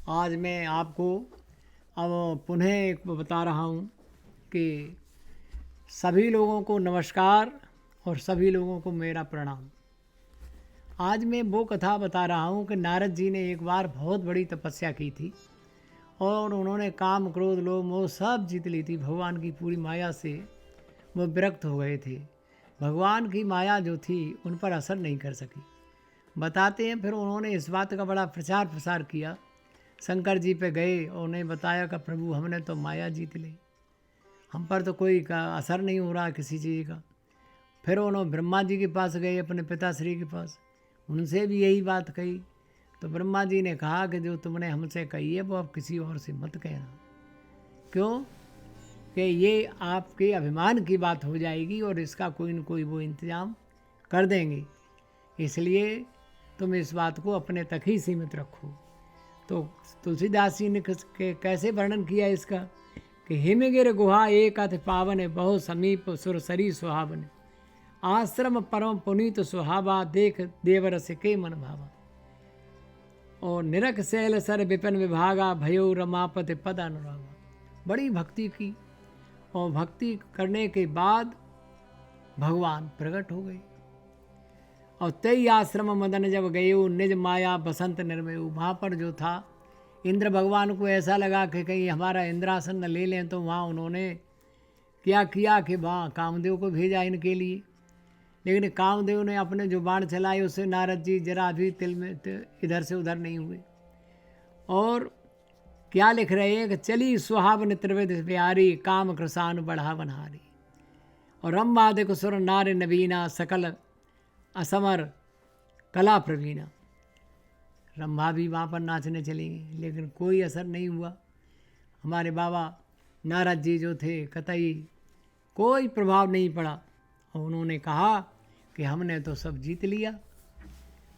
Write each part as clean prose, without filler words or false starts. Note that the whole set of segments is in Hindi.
आज मैं आपको अब पुनः एक बता रहा हूँ कि सभी लोगों को नमस्कार और सभी लोगों को मेरा प्रणाम। आज मैं वो कथा बता रहा हूँ कि नारद जी ने एक बार बहुत बड़ी तपस्या की थी और उन्होंने काम क्रोध लोभ मोह सब जीत ली थी। भगवान की पूरी माया से वो विरक्त हो गए थे। भगवान की माया जो थी उन पर असर नहीं कर सकी। बताते हैं फिर उन्होंने इस बात का बड़ा प्रचार प्रसार किया। शंकर जी पे गए और उन्हें बताया कि प्रभु हमने तो माया जीत ली, हम पर तो कोई का असर नहीं हो रहा किसी चीज़ का। फिर उन्होंने ब्रह्मा जी के पास गए, अपने पिताश्री के पास, उनसे भी यही बात कही। तो ब्रह्मा जी ने कहा कि जो तुमने हमसे कही है वो अब किसी और से मत कहना। क्यों? कि ये आपके अभिमान की बात हो जाएगी और इसका कोई न कोई वो इंतजाम कर देंगे, इसलिए तुम इस बात को अपने तक ही सीमित रखो। तो तुलसीदास जी ने कैसे वर्णन किया इसका कि हिमगिर गुहा एक अति पावन, बहु समीप सुरसरी सुहावन, आश्रम परम पुनीत सुहावा, देख देवरस के मन भावा। और निरख शैल सर विपिन विभागा, भयो रमापति पद अनुरागा। बड़ी भक्ति की और भक्ति करने के बाद भगवान प्रकट हो गए और तई आश्रम मदन जब गए, निज माया बसंत निर्मय। वहाँ पर जो था इंद्र भगवान को ऐसा लगा कि कहीं हमारा इंद्रासन न ले लें, तो वहाँ उन्होंने क्या किया कि वहाँ कामदेव को भेजा इनके लिए। लेकिन कामदेव ने अपने जो बाण चलाए उससे नारद जी जरा भी तिल में इधर से उधर नहीं हुए। और क्या लिख रहे हैं कि चली सुहावन त्रिविध प्यारी, काम कृषान बढ़ावन हारी। और रंबादिक सुर नार नवीना, सकल असमर कला प्रवीणा। रंभा भी वहाँ पर नाचने चली गई, लेकिन कोई असर नहीं हुआ। हमारे बाबा नारद जी जो थे कतई कोई प्रभाव नहीं पड़ा और उन्होंने कहा कि हमने तो सब जीत लिया,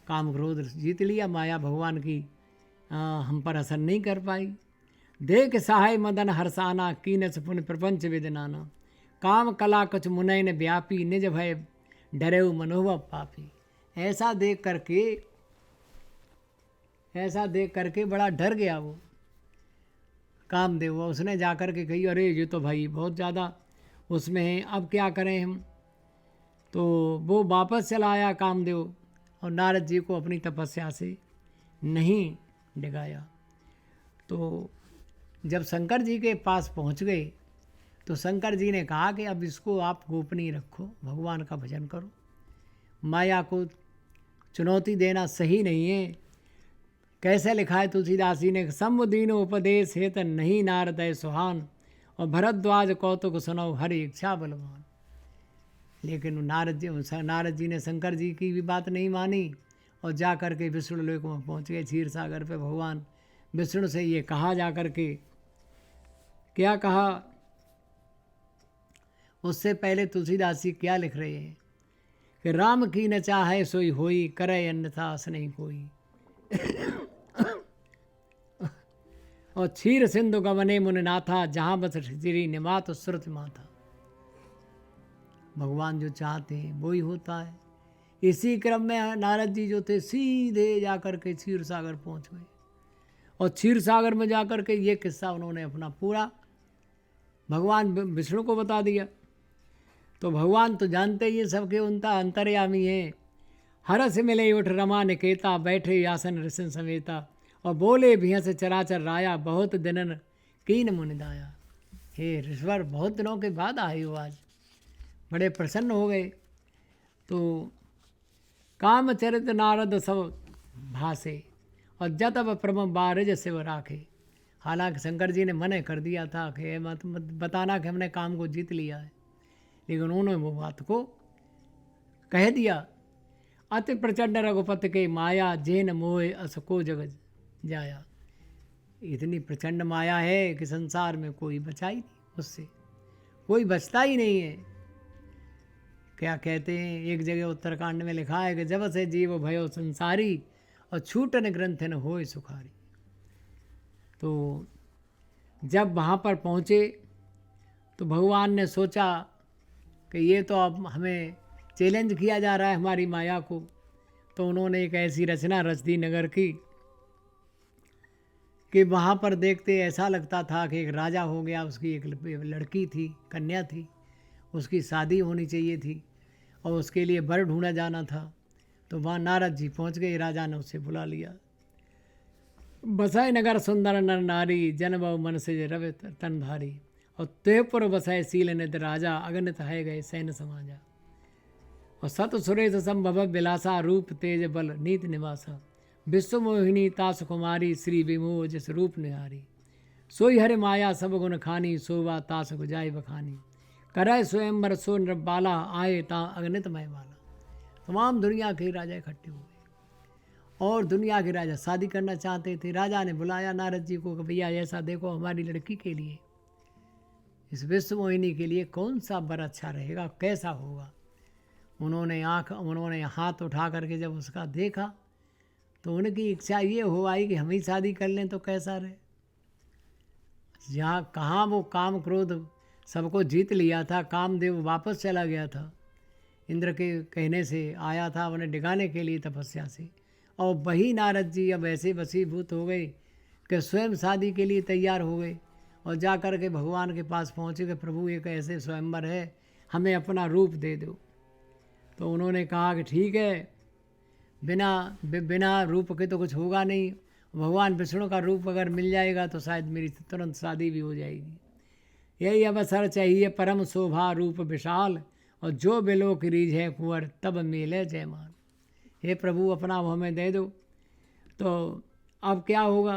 काम क्रोध जीत लिया, माया भगवान की हम पर असर नहीं कर पाई। देख सहाय मदन हरसाना, कीनस पुण्य प्रपंच विदनाना, काम कला कछ मुनैन व्यापी, निज भय डरेव मनोभव पापी। ऐसा देख करके बड़ा डर गया वो कामदेव। उसने जाकर के कही अरे ये तो भाई बहुत ज़्यादा उसमें है, अब क्या करें हम। तो वो वापस चला आया कामदेव और नारद जी को अपनी तपस्या से नहीं डिगाया। तो जब शंकर जी के पास पहुंच गए तो शंकर जी ने कहा कि अब इसको आप गोपनीय रखो, भगवान का भजन करो, माया को चुनौती देना सही नहीं है। कैसे लिखा है तुलसीदास जी ने, सम्मुदीन उपदेश हेत नहीं नारदय सुहान, और भरद्वाज कौतुक सुनो हरि इच्छा बलवान। लेकिन नारद जी ने शंकर जी की भी बात नहीं मानी और जा कर के विष्णु लोक में पहुँच गए। क्षीर सागर पे भगवान विष्णु से ये कहा जा कर के, क्या कहा उससे पहले तुलसीदास जी क्या लिख रहे हैं कि राम की न चाहे सोई होई, करे अन्यथा अस नहीं कोई। और क्षीर सिंधु गवने मुनिनाथा, जहाँ बस श्री निमात श्रुति माथा। भगवान जो चाहते हैं वो ही होता है। इसी क्रम में नारद जी जो थे सीधे जाकर के क्षीर सागर पहुँच गए और क्षीर सागर में जाकर के ये किस्सा उन्होंने अपना पूरा भगवान विष्णु को बता दिया। तो भगवान तो जानते ही सबके उनका अंतर्यामी है। हरस मिले उठ रमा निकेता, बैठे आसन ऋषि समेता, और बोले भींस चराचर राया, बहुत दिनन कीन मुनिदाया। हे ऋषवर, बहुत दिनों के बाद आए हो, आज बड़े प्रसन्न हो गए। तो कामचरित नारद सब भासे, और जतब प्रम बारज शिव राखे। हालांकि शंकर जी ने मना कर दिया था कि मत बताना कि हमने काम को जीत लिया है, लेकिन उन्होंने वो बात को कह दिया। अति प्रचंड रघुपति के माया, जेन मोह असको जग जाया। इतनी प्रचंड माया है कि संसार में कोई बचा ही नहीं, उससे कोई बचता ही नहीं है। क्या कहते हैं, एक जगह उत्तरकांड में लिखा है कि जब से जीव भयो संसारी, और छूटन ग्रंथ न होए सुखारी। तो जब वहाँ पर पहुँचे तो भगवान ने सोचा कि ये तो अब हमें चैलेंज किया जा रहा है हमारी माया को। तो उन्होंने एक ऐसी रचना रच दी नगर की कि वहाँ पर देखते ऐसा लगता था कि एक राजा हो गया, उसकी एक लड़की थी, कन्या थी, उसकी शादी होनी चाहिए थी और उसके लिए वर ढूंढा जाना था। तो वहाँ नारद जी पहुँच गए, राजा ने उससे बुला लिया। बसाए नगर सुंदर नर नारी, जन बहु मन से रवि तन धारी, और त्योपुर बसाए शील नित राजा, अगणित है गए सैन्य समाजा। और सत सुरेश संभव विलासा, रूप तेज बल नीत निवासा, विश्व मोहिनी तास कुमारी, श्री विमोह जिस रूप निहारी। सोई हरि माया सब गुण खानी, शोभा तास गुजाई बखानी, करय स्वयंवर सो नृपाला, आए ता अगणित मय वाला। तमाम दुनिया के राजा इकट्ठे हुए और दुनिया के राजा शादी करना चाहते थे। राजा ने बुलाया नारद जी को कि भैया ऐसा देखो, हमारी लड़की के लिए, इस विश्व मोहिनी के लिए कौन सा वर अच्छा रहेगा, कैसा होगा। उन्होंने हाथ उठा करके जब उसका देखा तो उनकी इच्छा ये हो आई कि हम ही शादी कर लें तो कैसा रहे। जहाँ कहाँ वो काम क्रोध सबको जीत लिया था, कामदेव वापस चला गया था, इंद्र के कहने से आया था उन्हें डिगाने के लिए तपस्या से, और वही नारद जी अब ऐसे वशीभूत हो गए कि स्वयं शादी के लिए तैयार हो गए और जा कर के भगवान के पास पहुँचे कि प्रभु एक ऐसे स्वयंवर है, हमें अपना रूप दे दो। तो उन्होंने कहा कि ठीक है, बिना रूप के तो कुछ होगा नहीं, भगवान विष्णु का रूप अगर मिल जाएगा तो शायद मेरी तुरंत शादी भी हो जाएगी। यही अवसर चाहिए परम शोभा रूप विशाल, और जो बिलो की रीझ है कुंवर तब मेले जयमान। हे प्रभु अपना वो हमें दे दो। तो अब क्या होगा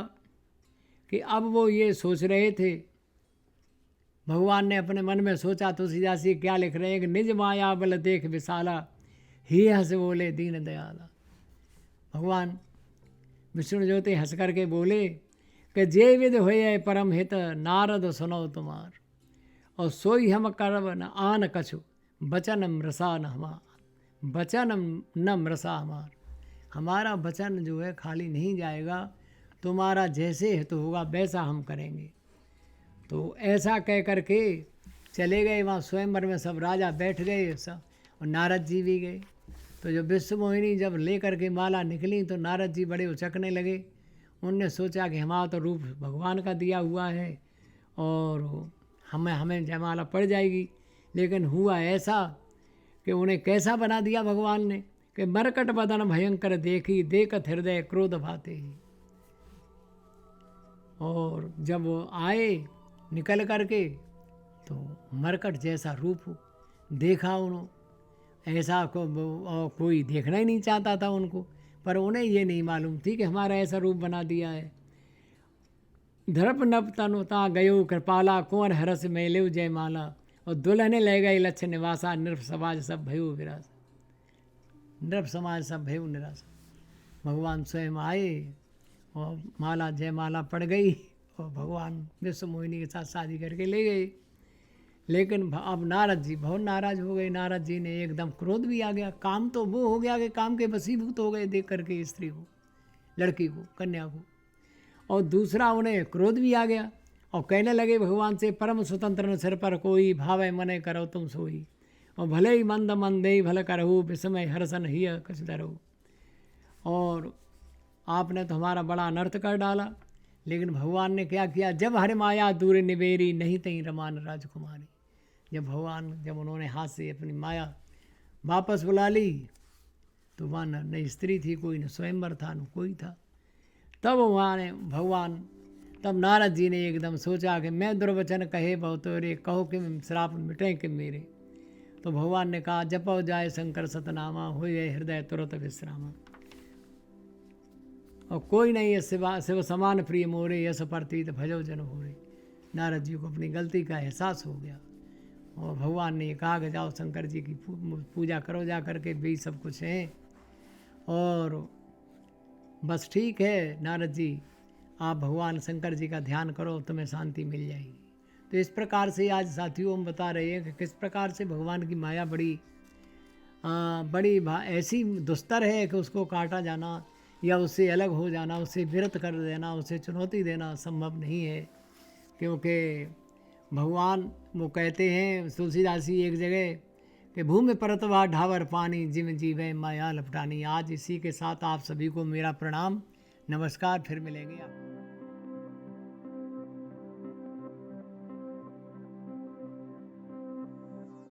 कि अब वो ये सोच रहे थे, भगवान ने अपने मन में सोचा, तुलसीदास जी क्या लिख रहे हैं कि निज माया बल देख विशाला, ही हंस बोले दीन दयाला। भगवान विष्णु ज्योति हंस करके बोले कि जे विद होए परम हित, नारद सुनो तुम्हार, और सोई हम करब न आन कछु, बचन मृषा न हमार, बचन न मृषा हमार। हमारा वचन जो है खाली नहीं जाएगा, तुम्हारा जैसे हित होगा वैसा हम करेंगे। तो ऐसा कह करके चले गए। वहाँ स्वयंवर में सब राजा बैठ गए सब, और नारद जी भी गए। तो जब विश्व मोहिनी जब ले करके माला निकली तो नारद जी बड़े उचकने लगे। उनने सोचा कि हमारा तो रूप भगवान का दिया हुआ है और हमें जयमाला पड़ जाएगी, लेकिन हुआ ऐसा कि उन्हें कैसा बना दिया भगवान ने कि मरकट बदन भयंकर देखी, देखत हृदय क्रोध भाते ही। और जब वो आए निकल करके तो मरकट जैसा रूप देखा उन्होंने, ऐसा कोई देखना ही नहीं चाहता था उनको, पर उन्हें ये नहीं मालूम थी कि हमारा ऐसा रूप बना दिया है। धरप नप तनुता गयो कृपाला, कुंवर हरस मेलेव जयमाला, और दुल्हने ले गए लक्ष्य निवासा, नृप समाज सब भयो विरासा। नृप समाज सब भयो निराशा। भगवान स्वयं आए और माला जयमाला पड़ गई और भगवान विश्व मोहिनी के साथ शादी करके ले गए। लेकिन अब नारद जी बहुत नाराज हो गए। नारद जी ने एकदम क्रोध भी आ गया। काम तो वो हो गया कि काम के वशीभूत हो गए देख करके स्त्री को, लड़की को, कन्या को, और दूसरा उन्हें क्रोध भी आ गया और कहने लगे भगवान से, परम स्वतंत्र न सिर पर कोई, भावे मने करो तुम सोई, और भले ही मंद मंदे भल करहु, विस्मय हर्षन ही कछ धरहु। और आपने तो हमारा बड़ा अनर्थ कर डाला। लेकिन भगवान ने क्या किया, जब हरि माया दूर निबेरी, नहीं तई रमान राजकुमारी। जब उन्होंने हाथ से अपनी माया वापस बुला ली तो वहाँ न स्त्री थी कोई, न स्वयंवर था, न कोई था। तब नारद जी ने एकदम सोचा कि मैं दुर्वचन कहे बहुत रे, कहो कि श्राप मिटें कि मेरे। तो भगवान ने कहा, जपो जाए शंकर सतनामा, हो जाए हृदय तुरंत विश्रामा। और कोई नहीं है शिव समान प्रिय मोरे, यश प्रतीत भजो जन होरे। नारद जी को अपनी गलती का एहसास हो गया और भगवान ने कहा कि जाओ शंकर जी की पूजा करो जा करके, भी सब कुछ है। और बस ठीक है नारद जी, आप भगवान शंकर जी का ध्यान करो, तुम्हें शांति मिल जाएगी। तो इस प्रकार से आज साथियों हम बता रहे हैं कि किस प्रकार से भगवान की माया बड़ी ऐसी दुस्तर है कि उसको काटा जाना या उससे अलग हो जाना, उससे विरत कर देना, उसे चुनौती देना संभव नहीं है। क्योंकि भगवान वो कहते हैं तुलसीदास जी एक जगह कि भूमि परतवा ढावर पानी, जिम जीवे माया लपटानी। आज इसी के साथ आप सभी को मेरा प्रणाम, नमस्कार। फिर मिलेंगे आप।